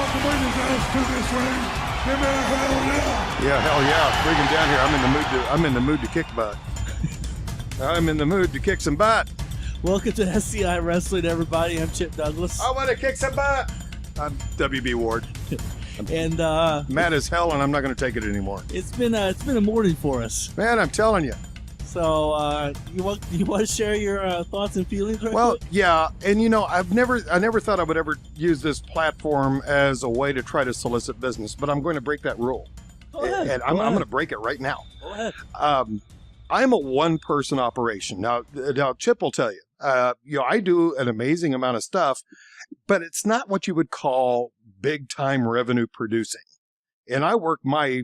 to bring his ass to this ring. Give me a hell yeah. Yeah, hell yeah. Bring him down here. I'm in the mood to kick butt. I'm in the mood to kick some butt. Welcome to SCI Wrestling, everybody. I'm Chip Douglas. I want to kick some butt. I'm WB Ward. And mad as hell, and I'm not going to take it anymore. it's been a morning for us. Man, I'm telling you. So you want to share your thoughts and feelings? Right Well, quick? yeah, and you know, I never thought I would ever use this platform as a way to try to solicit business, but I'm going to break that rule. Go ahead. And I'm going to break it right now. Go ahead. I'm a one-person operation. Now, Chip will tell you, I do an amazing amount of stuff, but it's not what you would call big-time revenue producing. And I work my...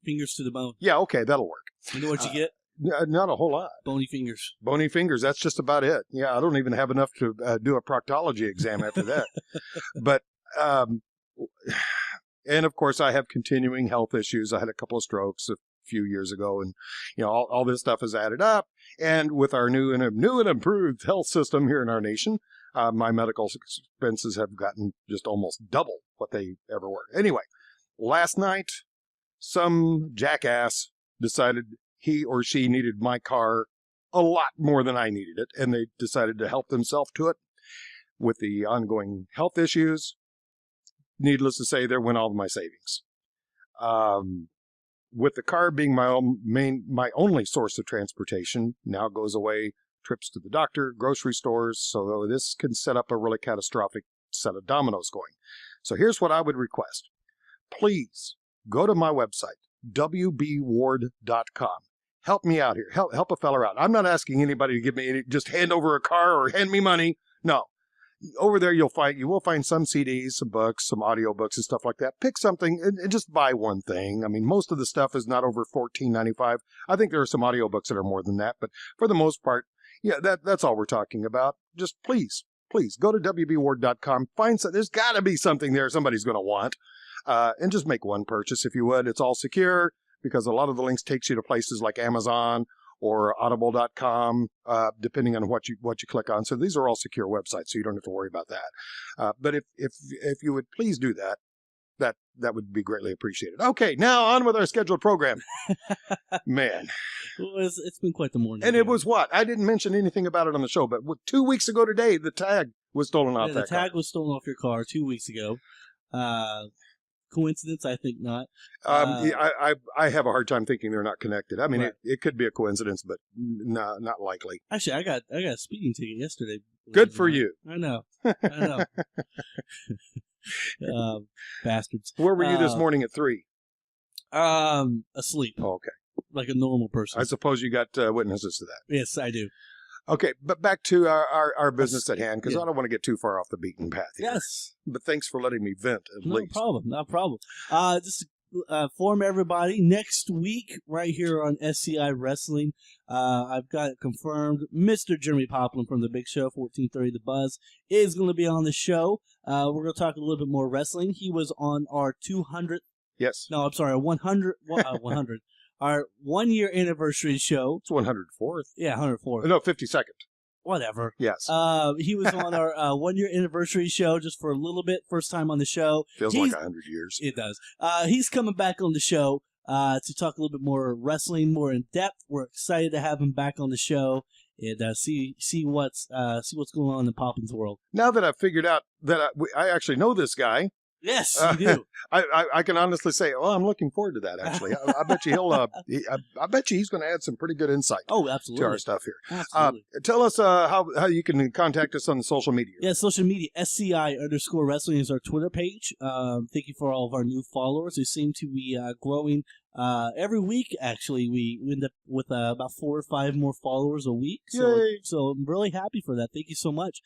Fingers to the bone. Yeah, okay, that'll work. You know what you get? Not a whole lot. Bony fingers. Bony fingers, that's just about it. Yeah, I don't even have enough to do a proctology exam after that. But, and of course, I have continuing health issues. I had a couple of strokes a few years ago, and, you know, all this stuff has added up. And with our new and improved health system here in our nation, my medical expenses have gotten just almost double what they ever were. Anyway, last night, some jackass decided he or she needed my car a lot more than I needed it, and they decided to help themselves to it. With the ongoing health issues, needless to say, there went all of my savings. With the car being my only source of transportation, now goes away trips to the doctor, grocery stores, so this can set up a really catastrophic set of dominoes going. So here's what I would request. Please go to my website, wbward.com. Help me out here. Help a fella out. I'm not asking anybody to give me just hand over a car or hand me money. No. Over there you will find some CDs, some books, some audio books and stuff like that. Pick something and just buy one thing. I mean, most of the stuff is not over $14.95. I think there are some audio books that are more than that, but for the most part, yeah, that's all we're talking about. Just please go to wbward.com. There's got to be something there somebody's going to want. And just make one purchase if you would. It's all secure because a lot of the links takes you to places like Amazon or audible.com, depending on what you click on. So these are all secure websites, so you don't have to worry about that. But if you would please do that, that would be greatly appreciated. Okay, now on with our scheduled program. Man. Well, it's been quite the morning. And it was what? I didn't mention anything about it on the show, but 2 weeks ago today, the tag was stolen off that car. The tag was stolen off your car 2 weeks ago. Coincidence? I think not. I have a hard time thinking they're not connected. I mean, right. it could be a coincidence, but not likely. Actually, I got a speeding ticket yesterday. Good for you. I know. Bastards. Where were you this morning at 3? Asleep. Oh, okay. Like a normal person. I suppose you got witnesses to that. Yes, I do. Okay, but back to our business at hand, because I don't want to get too far off the beaten path here. Yes. But thanks for letting me vent at least. No problem. Just inform everybody, next week, right here on SCI Wrestling, I've got it confirmed, Mr. Jeremy Poplin from The Big Show, 1430 The Buzz, is going to be on the show. We're going to talk a little bit more wrestling. He was on our 200th. Yes. No, I'm sorry, 100. Our 1 year anniversary show. It's 104th. Yeah, 104th. No, 52nd. Whatever. Yes. He was on our 1 year anniversary show just for a little bit. First time on the show. Feels like 100 years. It does. He's coming back on the show to talk a little bit more wrestling, more in depth. We're excited to have him back on the show and see what's going on in Poplin's world. Now that I've figured out that I actually know this guy. Yes, you do. I can honestly say, well, I'm looking forward to that. Actually, I bet you I bet you he's going to add some pretty good insight. Oh, absolutely. To our stuff here. Absolutely. Tell us how you can contact us on the social media. Yeah, social media. SCI_Wrestling is our Twitter page. Thank you for all of our new followers. We seem to be growing every week. Actually, we end up with about 4 or 5 more followers a week. So I'm really happy for that. Thank you so much.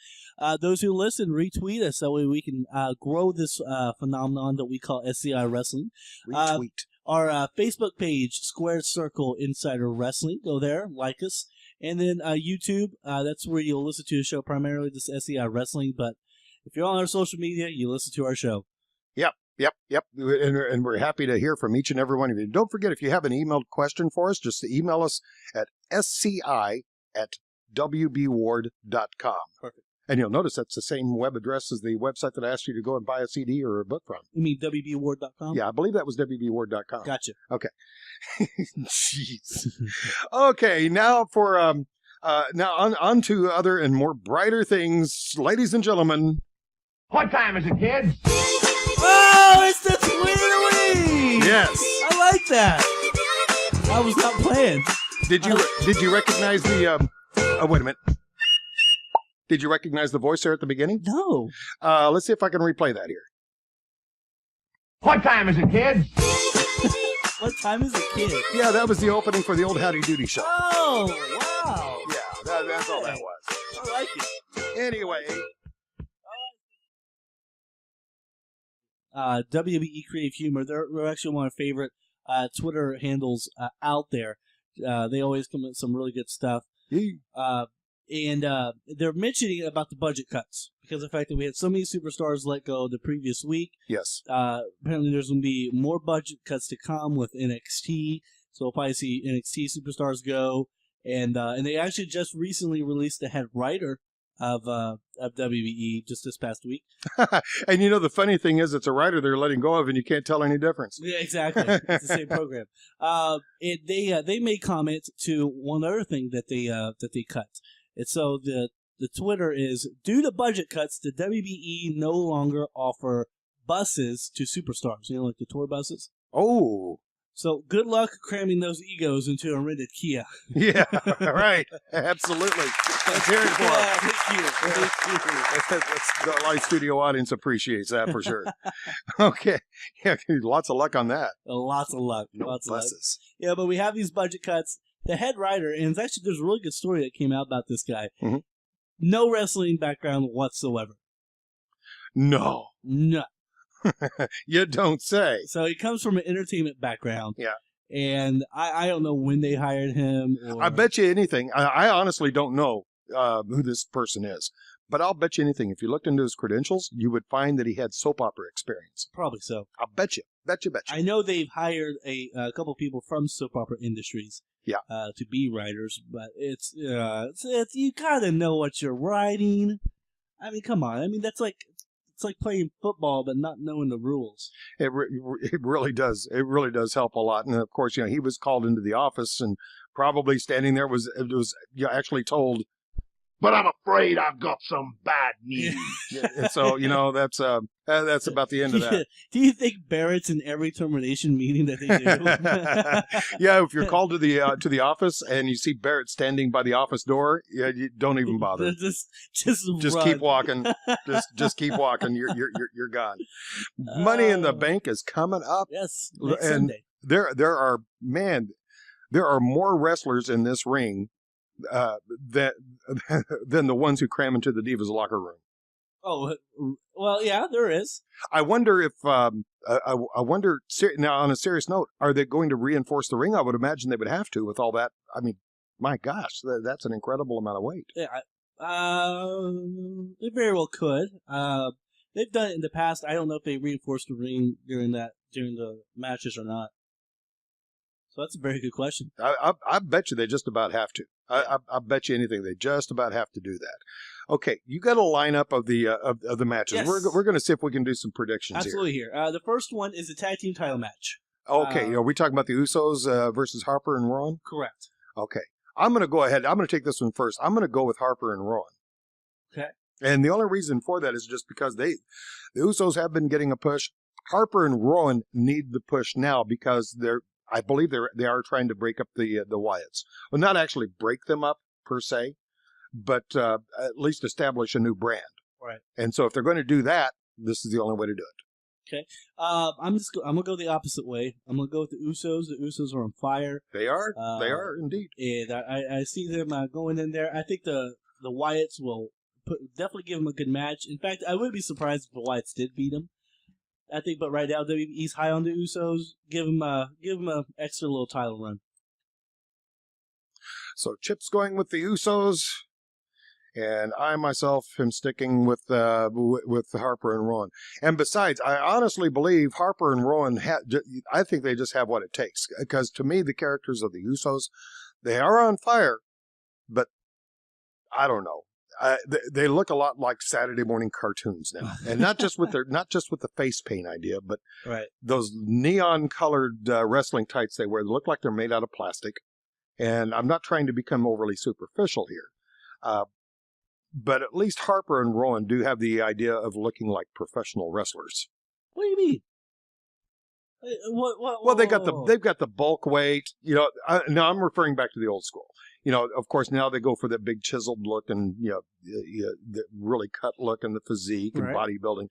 Those who listen, retweet us. That way we can grow this phenomenon that we call SCI Wrestling. Retweet. Our Facebook page, Squared Circle Insider Wrestling. Go there, like us. And then YouTube, that's where you'll listen to the show, primarily this SCI Wrestling. But if you're on our social media, you listen to our show. Yep. And we're happy to hear from each and every one of you. Don't forget, if you have an emailed question for us, just email us at sci@wbward.com. Perfect. And you'll notice that's the same web address as the website that I asked you to go and buy a CD or a book from. You mean WBWard.com? Yeah, I believe that was WBWard.com. Gotcha. Okay. Jeez. Okay, now for now on to other and more brighter things, ladies and gentlemen. What time is it, kids? Oh, it's the Tweedledee! Yes. I like that. I was not playing. Did you recognize the wait a minute. Did you recognize the voice there at the beginning? No. Let's see if I can replay that here. What time is it, kids? What time is it, kid? Yeah, that was the opening for the old Howdy Doody show. Oh, wow. Yeah, that's all that was. I like it. Anyway. WBE Creative Humor, they're actually one of my favorite Twitter handles out there. They always come with some really good stuff. And they're mentioning about the budget cuts because of the fact that we had so many superstars let go the previous week. Yes. Apparently there's going to be more budget cuts to come with NXT. So we'll probably see NXT superstars go. And they actually just recently released the head writer of WBE just this past week. And you know, the funny thing is it's a writer they're letting go of and you can't tell any difference. Yeah, exactly. It's the same program. They made comments to one other thing that they cut. And so the Twitter is, due to budget cuts, the WBE no longer offer buses to superstars. You know, like the tour buses? Oh. So good luck cramming those egos into a rented Kia. Yeah, right. Absolutely. Let's hear it for Yeah, thank you. The live studio audience appreciates that for sure. Okay. Yeah, lots of luck on that. Lots of luck. No Lots of luck. buses. Yeah, but we have these budget cuts. The head writer, and it's actually, there's a really good story that came out about this guy. Mm-hmm. No wrestling background whatsoever. No. No. You don't say. So he comes from an entertainment background. Yeah. And I don't know when they hired him. Or... I bet you anything. I honestly don't know who this person is. But I'll bet you anything. If you looked into his credentials, you would find that he had soap opera experience. Probably so. I'll bet you. Bet you. I know they've hired a couple people from soap opera industries. Yeah. To be writers, but it's you gotta know what you're writing. I mean, come on. I mean, it's like playing football but not knowing the rules. It really does. It really does help a lot. And of course, he was called into the office and probably standing there was actually told, But I'm afraid I've got some bad news. and so that's about the end of that. Do you think Barrett's in every termination meeting that they do? Yeah, if you're called to the office and you see Barrett standing by the office door, yeah, you don't even bother. Just run. Keep walking. Just keep walking. You're gone. Money in the Bank is coming up. Yes, next and Sunday. there are more wrestlers in this ring than the ones who cram into the Divas locker room. Oh, well, yeah, there is. I wonder if I wonder now, on a serious note, are they going to reinforce the ring? I would imagine they would have to with all that. I mean, my gosh, that's an incredible amount of weight. Yeah, they very well could. They've done it in the past. I don't know if they reinforced the ring during the matches or not. So that's a very good question. I bet you they just about have to. I bet you anything they just about have to do that. Okay, you got a lineup of the matches. Yes. We're going to see if we can do some predictions Absolutely here. The first one is a tag team title match. Okay, are we talking about the Usos versus Harper and Rowan? Correct. Okay, I'm going to go ahead. I'm going to take this one first. I'm going to go with Harper and Rowan. Okay. And the only reason for that is just because the Usos have been getting a push. Harper and Rowan need the push now because I believe they are trying to break up the Wyatts. Well, not actually break them up per se, but at least establish a new brand. Right. And so if they're going to do that, this is the only way to do it. Okay. I'm gonna go the opposite way. I'm gonna go with the Usos. The Usos are on fire. They are. They are indeed. And I see them going in there. I think the Wyatts will definitely give them a good match. In fact, I would be surprised if the Wyatts did beat them. I think, but right now WWE's high on the Usos. Give them a extra little title run. So Chip's going with the Usos, and I myself am sticking with Harper and Rowan. And besides, I honestly believe Harper and Rowan. I think they just have what it takes. Because to me, the characters of the Usos, they are on fire, but I don't know. They look a lot like Saturday morning cartoons now, and not just with the face paint idea, but Right. those neon colored wrestling tights they wear. They look like they're made out of plastic. And I'm not trying to become overly superficial here, but at least Harper and Rowan do have the idea of looking like professional wrestlers. What do you mean? Well, they've got the bulk weight. No, I'm referring back to the old school. Of course, now they go for that big chiseled look and the really cut look and the physique and bodybuilding.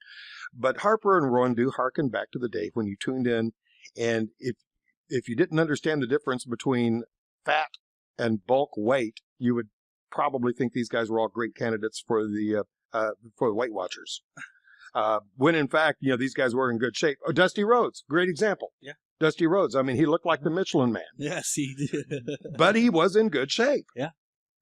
But Harper and Rowan do harken back to the day when you tuned in, and if you didn't understand the difference between fat and bulk weight, you would probably think these guys were all great candidates for the Weight Watchers. When in fact, these guys were in good shape. Oh, Dusty Rhodes, great example. Yeah. Dusty Rhodes. I mean, he looked like the Michelin Man. Yes, he did. But he was in good shape. Yeah.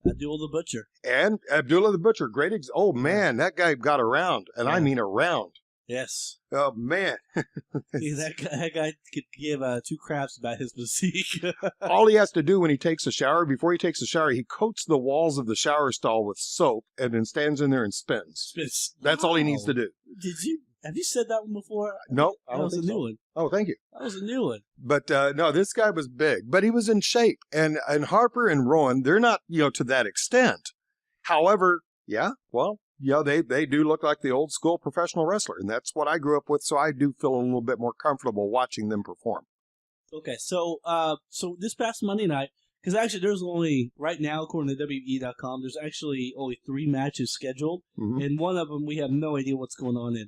Abdullah the Butcher. And Abdullah the Butcher, great. Oh, man, that guy got around. And I mean around. Yes. Oh, man. that guy could give two craps about his physique. All he has to do when he takes a shower, before he takes a shower, he coats the walls of the shower stall with soap and then stands in there and spins. That's all he needs to do. Have you said that one before? No, that was a new one. Oh, thank you. That was a new one. But no, this guy was big, but he was in shape. And Harper and Rowan, they're not, to that extent. However, they do look like the old school professional wrestler, and that's what I grew up with. So I do feel a little bit more comfortable watching them perform. Okay, so this past Monday night, because actually there's only right now, according to WWE.com, there's actually only 3 matches scheduled, and one of them we have no idea what's going on in.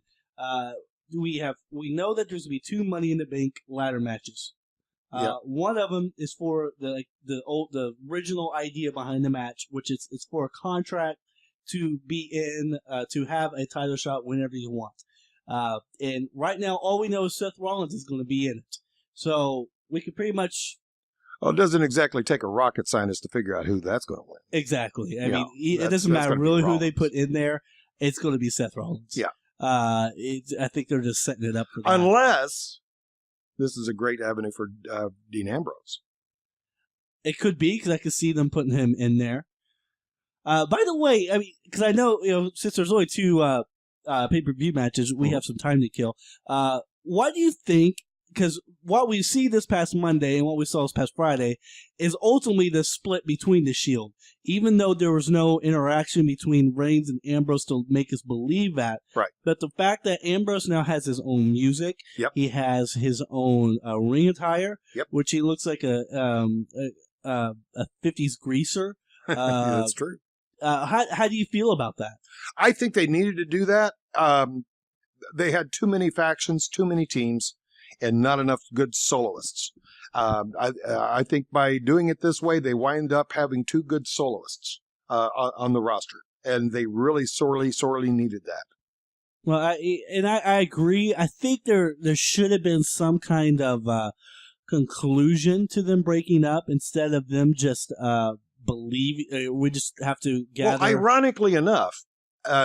We know that there's gonna be 2 Money in the Bank ladder matches. One of them is for the original idea behind the match, which is it's for a contract to be in to have a title shot whenever you want. And right now, all we know is Seth Rollins is going to be in it, so we can pretty much. Well, it doesn't exactly take a rocket scientist to figure out who that's going to win. Exactly. I mean, it doesn't matter really who they put in there. It's going to be Seth Rollins. Yeah. I think they're just setting it up for that. Unless this is a great avenue for Dean Ambrose. It could be, because I could see them putting him in there. By the way, I mean, because I know, since there's only 2 pay-per-view matches, we have some time to kill. Why do you think, because what we see this past Monday and what we saw this past Friday is ultimately the split between the Shield. Even though there was no interaction between Reigns and Ambrose to make us believe that. Right. But the fact that Ambrose now has his own music, he has his own ring attire, which he looks like a 50s greaser. That's true. How do you feel about that? I think they needed to do that. They had too many factions, too many teams, and not enough good soloists. I think by doing it this way, they wind up having 2 good soloists on the roster, and they really sorely needed that. Well, I agree. I think there should have been some kind of conclusion to them breaking up instead of them just we just have to gather. Well, ironically enough,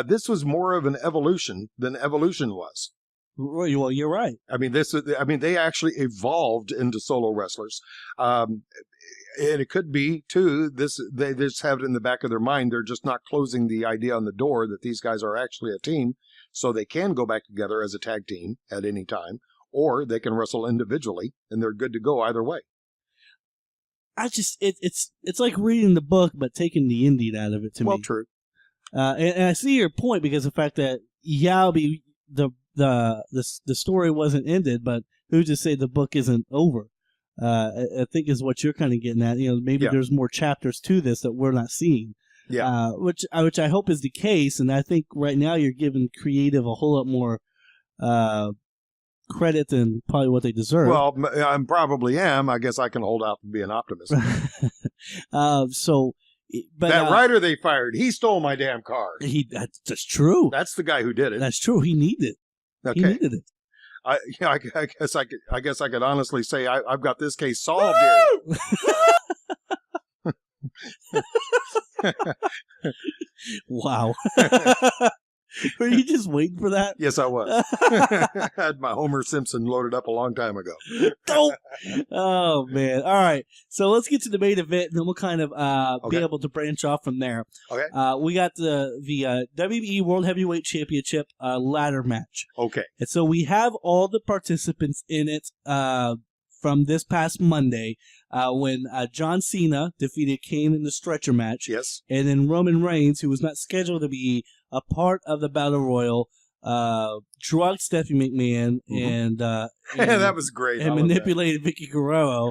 this was more of an evolution than Evolution was. Well, you're right. I mean, they actually evolved into solo wrestlers. And it could be, too, they just have it in the back of their mind. They're just not closing the idea on the door that these guys are actually a team, so they can go back together as a tag team at any time, or they can wrestle individually, and they're good to go either way. It's like reading the book, but taking the ending out of it to me. Well, true. And I see your point, because the fact that, the story wasn't ended, but who's to say the book isn't over? I think is what you're kind of getting at. Maybe there's more chapters to this that we're not seeing. Yeah. Which I hope is the case, and I think right now you're giving creative a whole lot more credit than probably what they deserve. Well, I probably am. I guess I can hold out and be an optimist. But that writer they fired, he stole my damn car. That's true. That's the guy who did it. That's true. He needed it. Okay. He needed it. I guess I could honestly say I've got this case solved here. Wow. Were you just waiting for that? Yes, I was. I had my Homer Simpson loaded up a long time ago. Dope. Oh, man. All right. So let's get to the main event, and then we'll kind of be Okay. able to branch off from there. Okay. We got the WWE World Heavyweight Championship ladder match. Okay. And so we have all the participants in it from this past Monday when John Cena defeated Kane in the stretcher match. Yes. And then Roman Reigns, who was not scheduled to be a part of the Battle Royal, drugged Stephanie McMahon and that was great. and manipulated Vicky Guerrero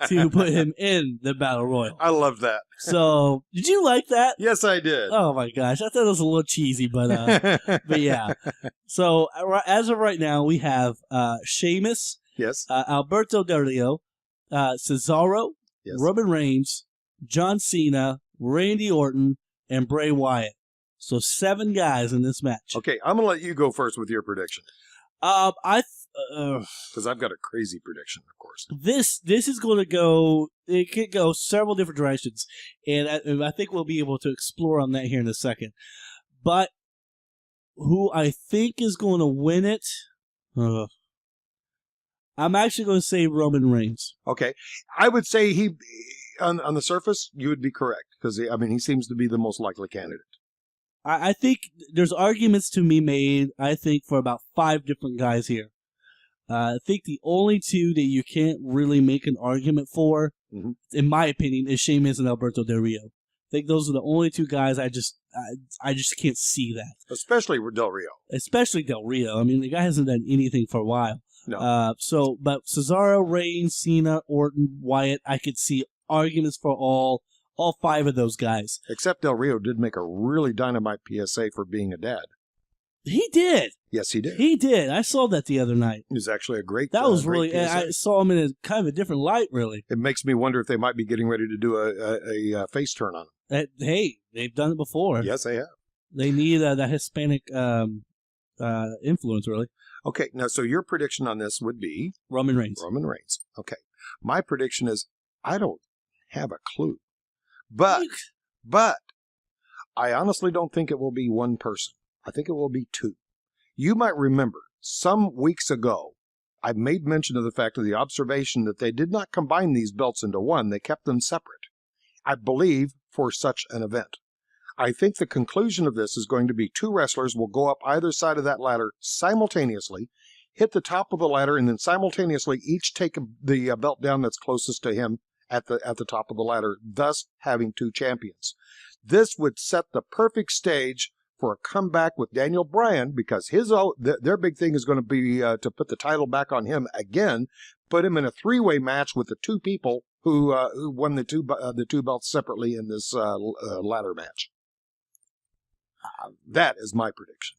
to put him in the Battle Royal. I love that. So, did you like that? Yes, I did. Oh my gosh, I thought it was a little cheesy, but yeah. So as of right now, we have Sheamus, Yes. Alberto Del Rio, Cesaro, Yes. Roman Reigns, John Cena, Randy Orton, and Bray Wyatt. So 7 guys in this match. Okay, I'm going to let you go first with your prediction because I've got a crazy prediction, of course. This is going to go. It could go several different directions, and I think we'll be able to explore on that here in a second. But who I think is going to win it? I'm actually going to say Roman Reigns. Okay, I would say he on the surface you would be correct because he seems to be the most likely candidate. I think there's arguments to be made. I think for about 5 different guys here. I think the only 2 that you can't really make an argument for, in my opinion, is Sheamus and Alberto Del Rio. I think those are the only 2 guys I just can't see that. Especially with Del Rio. Especially Del Rio. I mean, the guy hasn't done anything for a while. No. But Cesaro, Reigns, Cena, Orton, Wyatt, I could see arguments for all 5 of those guys. Except Del Rio did make a really dynamite PSA for being a dad. He did. Yes, he did. He did. I saw that the other night. It was actually a great. That was great really. PSA. I saw him in a kind of a different light. Really, it makes me wonder if they might be getting ready to do a face turn on him. Hey, they've done it before. Yes, they have. They need that Hispanic influence, really. Okay, now so your prediction on this would be Roman Reigns. Roman Reigns. Okay, my prediction is I don't have a clue, but I honestly don't think it will be one person. I think it will be 2. You might remember some weeks ago, I made mention of the fact of the observation that they did not combine these belts into one. They kept them separate, I believe, for such an event. I think the conclusion of this is going to be 2 wrestlers will go up either side of that ladder simultaneously, hit the top of the ladder, and then simultaneously each take the belt down that's closest to him at the top of the ladder, thus having 2 champions. This would set the perfect stage for a comeback with Daniel Bryan because their big thing is going to be to put the title back on him again, put him in a 3-way match with the 2 people who won the two belts separately in this ladder match. That is my prediction.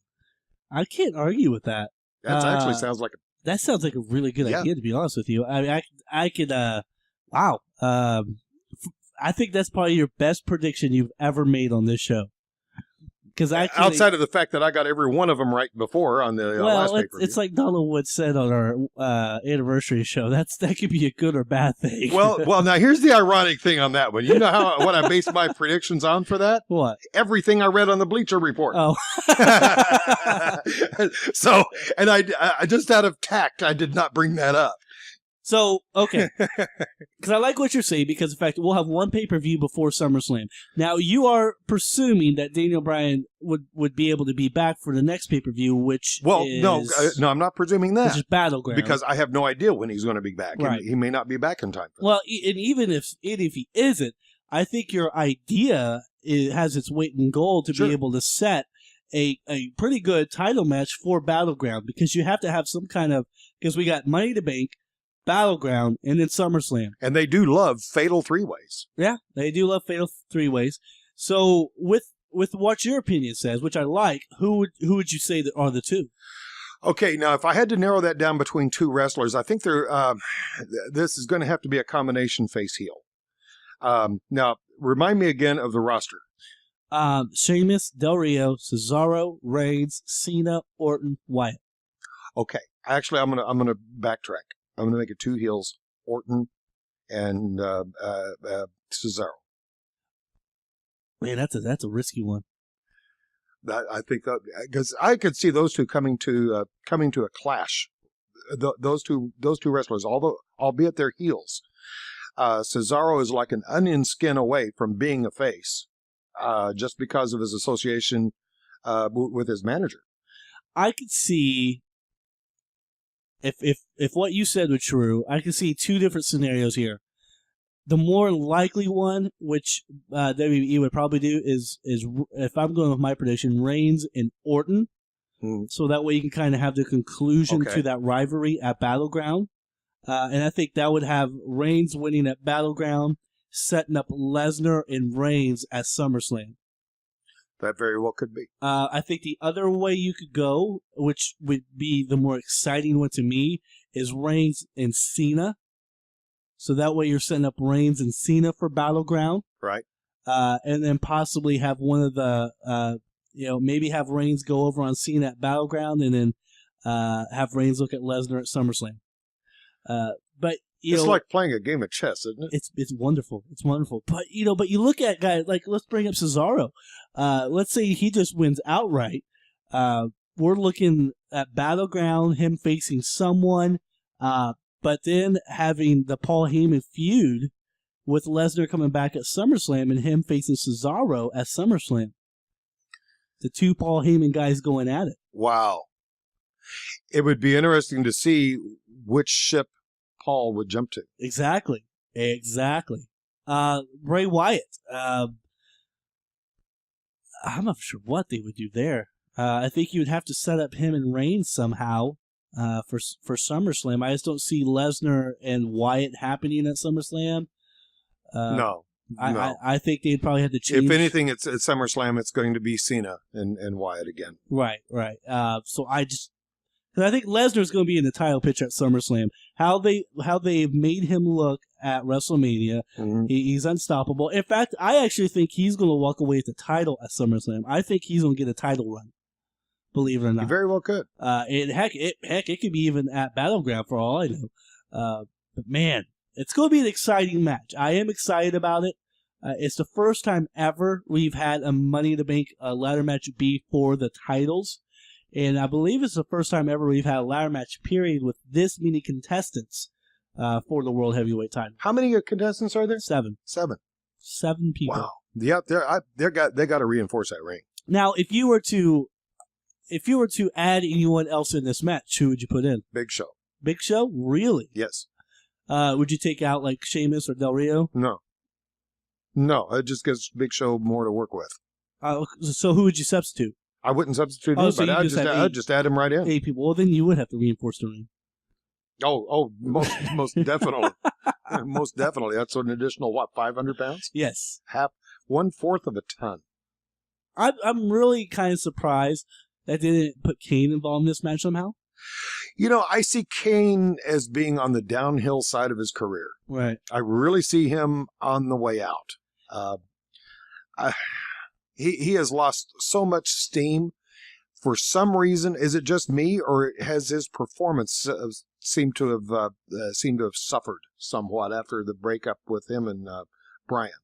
I can't argue with that. That actually sounds like that sounds like a really good idea. To be honest with you, I could. Wow. I think that's probably your best prediction you've ever made on this show. Because outside of the fact that I got every one of them right before on the last pay-per-view. It's like Donald Wood said on our anniversary show. That could be a good or bad thing. Well, now here's the ironic thing on that one. You know what I based my predictions on for that? What? Everything I read on the Bleacher Report. Oh. So, and I just out of tact, I did not bring that up. So, okay. Because I like what you're saying because, in fact, we'll have one pay-per-view before SummerSlam. Now, you are presuming that Daniel Bryan would be able to be back for the next pay-per-view, which no, I'm not presuming that. Which is Battleground. Because I have no idea when he's going to be back. Right. He may not be back in time. Well, and even if he isn't, I think your idea has its weight in gold to be able to set a pretty good title match for Battleground because you have to have some kind of – because we got Money to Bank, Battleground, and then SummerSlam. And they do love fatal 3-ways. Yeah, they do love fatal 3-ways. So with what your opinion says, which I like, who would you say that are the 2? Okay, now if I had to narrow that down between 2 wrestlers, I think this is going to have to be a combination face heel. Now, remind me again of the roster. Sheamus, Del Rio, Cesaro, Reigns, Cena, Orton, Wyatt. Okay, actually, I'm gonna backtrack. I'm going to make it 2 heels, Orton and Cesaro. Man, that's a risky one. I think that because I could see those two coming to a clash. Those two wrestlers, although albeit their heels, Cesaro is like an onion skin away from being a face, just because of his association with his manager. I could see if what you said was true, I could see two different scenarios here. The more likely one, which WWE would probably do, is if I'm going with my prediction, Reigns and Orton. So that way you can kind of have the conclusion to that rivalry at Battleground. And I think that would have Reigns winning at Battleground, setting up Lesnar and Reigns at SummerSlam. That very well could be. I think the other way you could go, which would be the more exciting one to me, is Reigns and Cena. So that way you're setting up Reigns and Cena for Battleground. Right. And then possibly have one of the, maybe have Reigns go over on Cena at Battleground and then have Reigns look at Lesnar at SummerSlam. But it's like playing a game of chess, isn't it? It's wonderful. It's wonderful. But you look at guys like, let's bring up Cesaro. Let's say he just wins outright. We're looking at Battleground, him facing someone, but then having the Paul Heyman feud with Lesnar coming back at SummerSlam and him facing Cesaro at SummerSlam. The two Paul Heyman guys going at it. Wow. It would be interesting to see which ship Paul would jump to. Exactly. Bray Wyatt. I'm not sure what they would do there. I think you would have to set up him and Reigns somehow for SummerSlam. I just don't see Lesnar and Wyatt happening at SummerSlam. No. I think they'd probably have to change. If anything, it's at SummerSlam. It's going to be Cena and Wyatt again. Right. So because I think Lesnar's going to be in the title picture at SummerSlam. How they've made him look at WrestleMania, he's unstoppable. In fact, I actually think he's going to walk away with the title at SummerSlam. I think he's going to get a title run. Believe it or not, he very well could. It could be even at Battleground for all I know. But man, it's going to be an exciting match. I am excited about it. It's the first time ever we've had a Money in the Bank ladder match be for the titles. And I believe it's the first time ever we've had a ladder match period with this many contestants for the World Heavyweight title. How many contestants are there? 7. 7 people. Wow. Yeah, they got to reinforce that ring. Now, if you were to add anyone else in this match, who would you put in? Big Show. Big Show? Really? Yes. Would you take out like Sheamus or Del Rio? No, it just gives Big Show more to work with. So who would you substitute? I wouldn't substitute anybody. I'd just add him right in. 8 people. Well, then you would have to reinforce the ring. Most definitely. Most definitely. That's an additional, 500 pounds? Yes. 1/4 of a ton. I'm really kind of surprised that they didn't put Kane involved in this match somehow. I see Kane as being on the downhill side of his career. Right. I really see him on the way out. He has lost so much steam. For some reason, is it just me, or has his performance seemed to have suffered somewhat after the breakup with him and Bryan?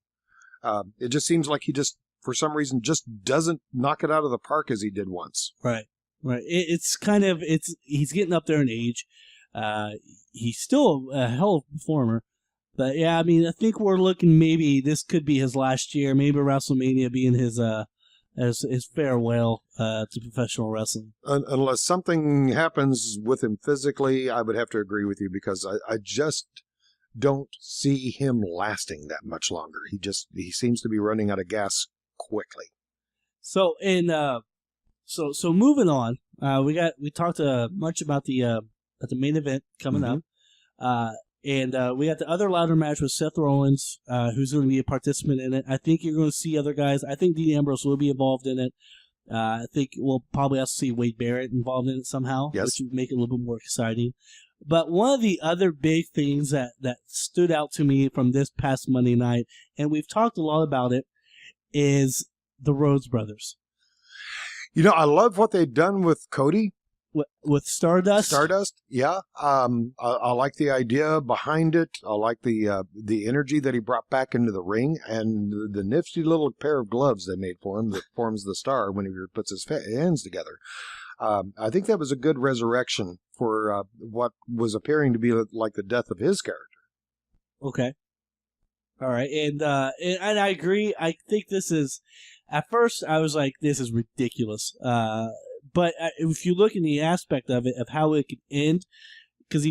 It just seems like he just, for some reason, just doesn't knock it out of the park as he did once. Right. He's getting up there in age. He's still a hell of a performer. But yeah, I mean, I think we're looking, maybe this could be his last year. Maybe WrestleMania being his farewell to professional wrestling. Unless something happens with him physically, I would have to agree with you, because I just don't see him lasting that much longer. He seems to be running out of gas quickly. So so moving on, we talked much about the main event coming up. And we got the other ladder match with Seth Rollins, who's going to be a participant in it. I think you're going to see other guys. I think Dean Ambrose will be involved in it. I think we'll probably also see Wade Barrett involved in it somehow, yes, which would make it a little bit more exciting. But one of the other big things that stood out to me from this past Monday night, and we've talked a lot about it, is the Rhodes brothers. I love what they've done with Cody. with Stardust. Stardust, yeah. I like the idea behind it. I like the energy that he brought back into the ring, and the nifty little pair of gloves they made for him that forms the star when he puts his hands together. I think that was a good resurrection for what was appearing to be like the death of his character. Okay. All right, and I agree. I think this is. At first, I was like, "This is ridiculous." But if you look in the aspect of it, of how it could end, because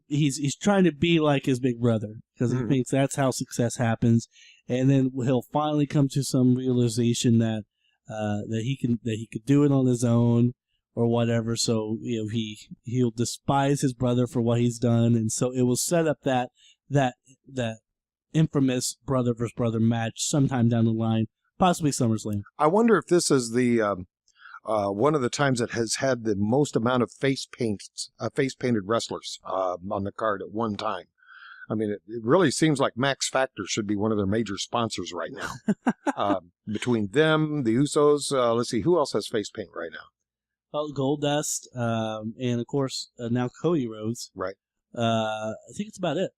he's trying to be like his big brother, because he thinks that's how success happens, and then he'll finally come to some realization that he could do it on his own or whatever. So he'll despise his brother for what he's done, and so it will set up that infamous brother versus brother match sometime down the line, possibly SummerSlam. I wonder if this is the one of the times that has had the most amount of face painted wrestlers on the card at one time. I mean, it really seems like Max Factor should be one of their major sponsors right now. Between them, the Usos, let's see, who else has face paint right now? Well, Goldust, and of course now Cody Rhodes. Right. I think it's about it.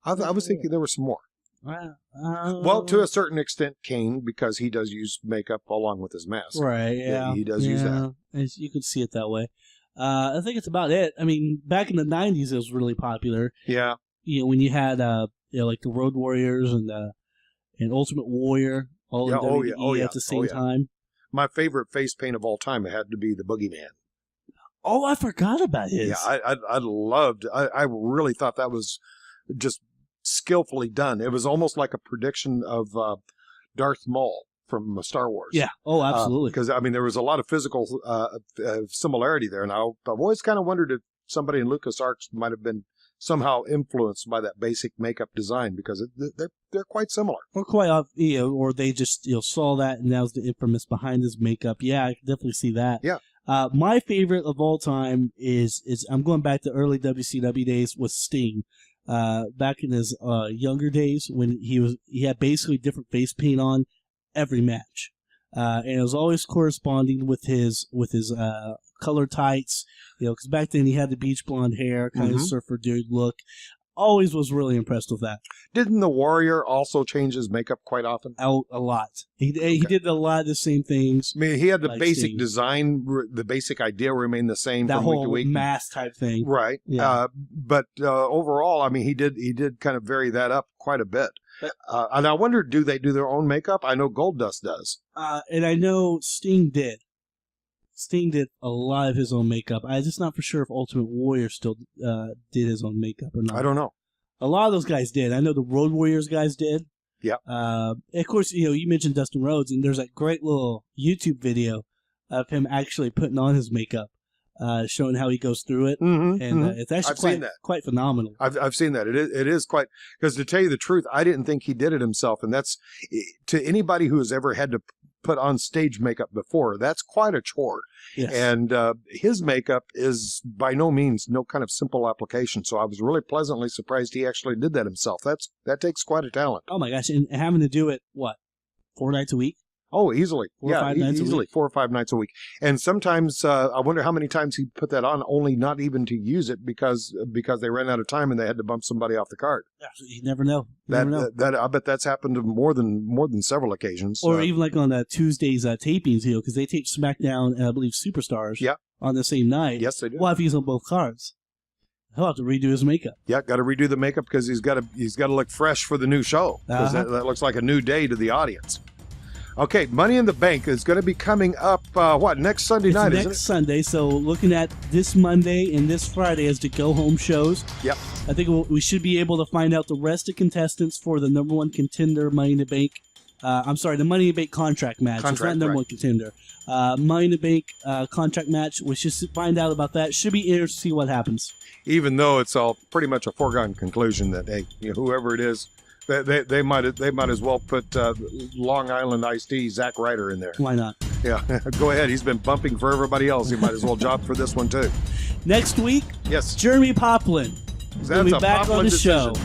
I was thinking there were some more. Well, to a certain extent, Kane, because he does use makeup along with his mask. Right, yeah. He does use that. You could see it that way. I think it's about it. I mean, back in the 90s, it was really popular. Yeah. When you had, like the Road Warriors and Ultimate Warrior all in WWE at the same time. My favorite face paint of all time had to be the Boogeyman. Oh, I forgot about his. Yeah, I really thought that was just skillfully done. It was almost like a prediction of Darth Maul from Star Wars. Yeah. Oh, absolutely. Because I mean, there was a lot of physical similarity there, and I've always kind of wondered if somebody in LucasArts might have been somehow influenced by that basic makeup design, because they're quite similar. Or or they just saw that, and that was the infamous behind his makeup. Yeah, I can definitely see that. Yeah. My favorite of all time is I'm going back to early WCW days with Sting. Back in his younger days, when he had basically different face paint on every match, and it was always corresponding with his color tights, because back then he had the beach blonde hair, kind of surfer dude look. Always was really impressed with that. Didn't the Warrior also change his makeup quite often? A lot. He did a lot of the same things. I mean, he had the like basic Sting. design, the basic idea remained the same That from whole week to week. mask type thing. Right. Yeah. But overall, I mean, he did kind of vary that up quite a bit. And I wonder, do they do their own makeup? I know Goldust does. And I know Sting did. Sting did a lot of his own makeup. I'm just not for sure if Ultimate Warrior still did his own makeup or not. I don't know. A lot of those guys did. I know the Road Warriors guys did. Yeah. Of course, you mentioned Dustin Rhodes, and there's a great little YouTube video of him actually putting on his makeup, showing how he goes through it. It's actually quite phenomenal. I've seen that. It is quite, because to tell you the truth, I didn't think he did it himself. And that's, to anybody who has ever had to put on stage makeup before, that's quite a chore. Yes. And his makeup is by no means no kind of simple application. So I was really pleasantly surprised he actually did that himself. That takes quite a talent. Oh my gosh. And having to do it, 4 nights a week? Oh, easily. 4 or 5 nights a easily week. 4 or 5 nights a week. And sometimes I wonder how many times he put that on, only not even to use it because they ran out of time and they had to bump somebody off the card. You never know. That I bet that's happened on more than several occasions. Or even like on Tuesday's tapings, because they tape SmackDown and I believe Superstars on the same night. Yes, they do. Well, if he's on both cards, he'll have to redo his makeup. Yeah, got to redo the makeup because he's got to look fresh for the new show, because that looks like a new day to the audience. Okay, Money in the Bank is going to be coming up, next Sunday night, isn't it? Next Sunday, so looking at this Monday and this Friday as the go-home shows. Yep. I think we should be able to find out the rest of contestants for the number one contender Money in the Bank. The Money in the Bank contract match. It's not number one contender. Money in the Bank contract match. We should find out about that. Should be interesting to see what happens. Even though it's all pretty much a foregone conclusion that, hey, whoever it is, They might as well put Long Island Iced Tea Zack Ryder in there. Why not? Yeah, go ahead. He's been bumping for everybody else. He might as well job for this one too. Next week, yes, Jeremy Poplin will be back on the decision. show,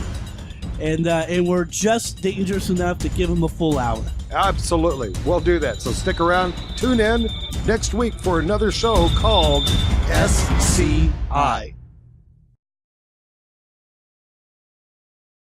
and we're just dangerous enough to give him a full hour. Absolutely, we'll do that. So stick around, tune in, next week for another show called SCI.